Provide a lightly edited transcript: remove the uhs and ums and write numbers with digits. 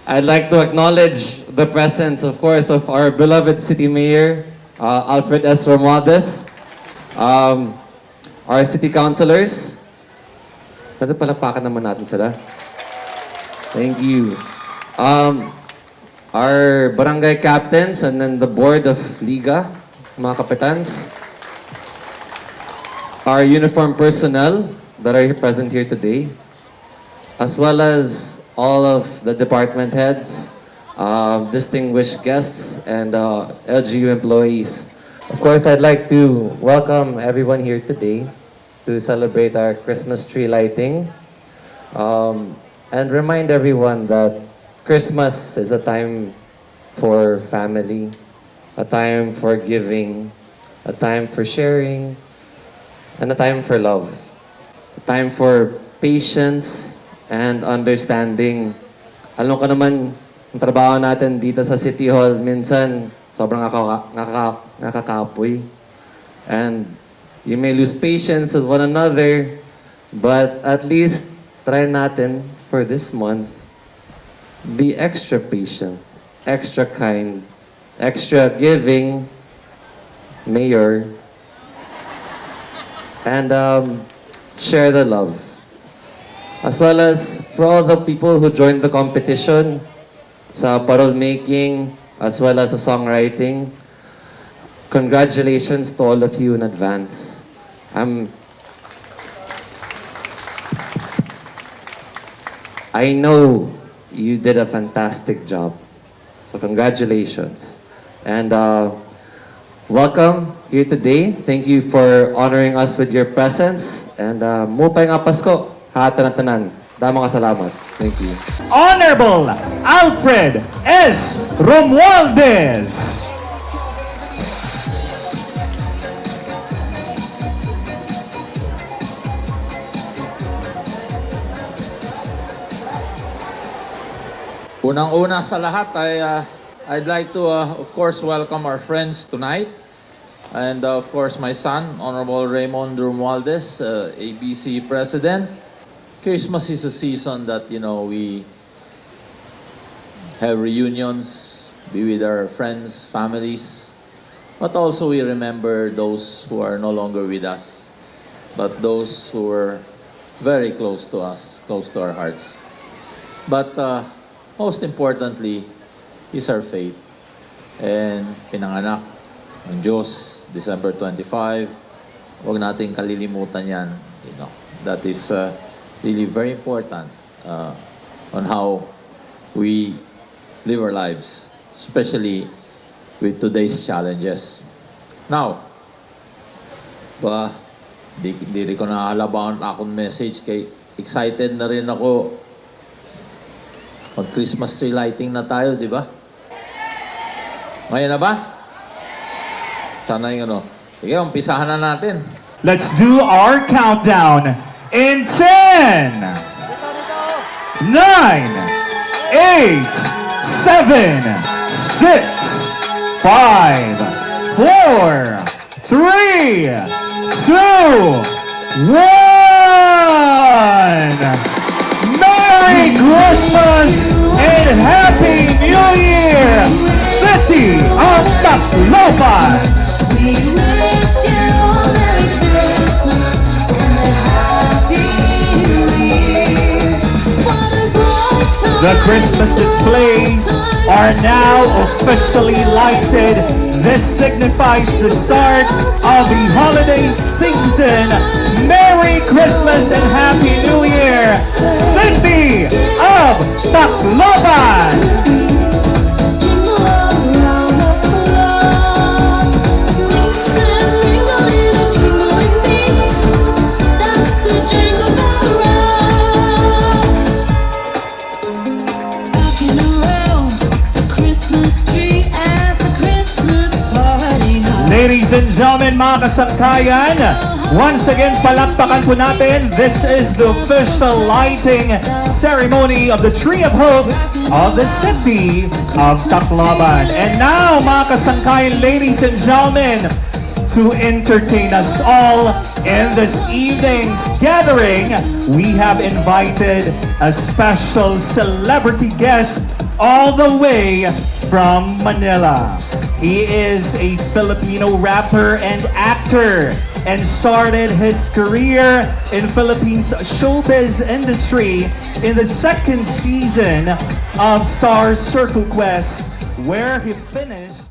I'd like to acknowledge the presence, of course, of our beloved City Mayor, Alfred S. Romualdez, our City Councilors. Palapakan naman natin sila. Thank you. Our barangay captains and then the board of Liga, mga kapitans. Our uniform personnel that are present here today, as well as all of the department heads, distinguished guests, and LGU employees. Of course, I'd like to welcome everyone here today to celebrate our Christmas tree lighting, and remind everyone that Christmas is a time for family, a time for giving, a time for sharing, and a time for love. A time for patience and understanding. Alam ko naman, ang trabaho natin dito sa City Hall, minsan sobrang nakakapoy. And you may lose patience with one another, but at least try natin for this month, be extra patient, extra kind, extra giving, Mayor, and share the love. As well as for all the people who joined the competition sa parol making, as well as the songwriting, congratulations to all of you in advance. I know you did a fantastic job. So congratulations. And welcome here today. Thank you for honoring us with your presence. And mupay nga Pasko, hatan at tanan. Damang kasalamat. Thank you. Honorable Alfred S. Romualdez. Unang-una sa lahat, I'd like to, of course, welcome our friends tonight. And, of course, my son, Honorable Raymond Romualdez, ABC President. Christmas is a season that, we have reunions, be with our friends, families. But also we remember those who are no longer with us. But those who were very close to us, close to our hearts. But, most importantly, is our faith. And pinanganak ng Diyos, December 25. Huwag nating kalilimutan yan. That is really very important on how we live our lives, especially with today's challenges. Now, di ko nakalabaon akong message kay excited na rin ako. Mag-Christmas tree lighting na tayo, di ba? Ngayon na ba? Sana yung Sige, umpisahan na natin. Let's do our countdown in 10, 9, 8, 7, 6, 5, 4, 3, 2, 1. Merry Christmas and Happy New Year, City of Tacloban! We wish you a Merry Christmas and a Happy New Year. What a bright time. The Christmas displays are now officially lighted. This signifies the start of the holiday season. Merry Christmas and Happy New Year, City of Tacloban! Jingle around the clock. Mix and mingle in a jingling beat. That's the Jingle Bell Rock. Rocking around the Christmas tree at the Christmas party hop. Ladies and gentlemen, mga kasangkayan, once again, palakpakan po natin. This is the official lighting ceremony of the Tree of Hope of the City of Tacloban. And now, mga kasangkayan, ladies and gentlemen, to entertain us all in this evening's gathering, we have invited a special celebrity guest all the way from Manila. He is a Filipino rapper and actor and started his career in Philippines showbiz industry in the second season of Star Circle Quest, where he finished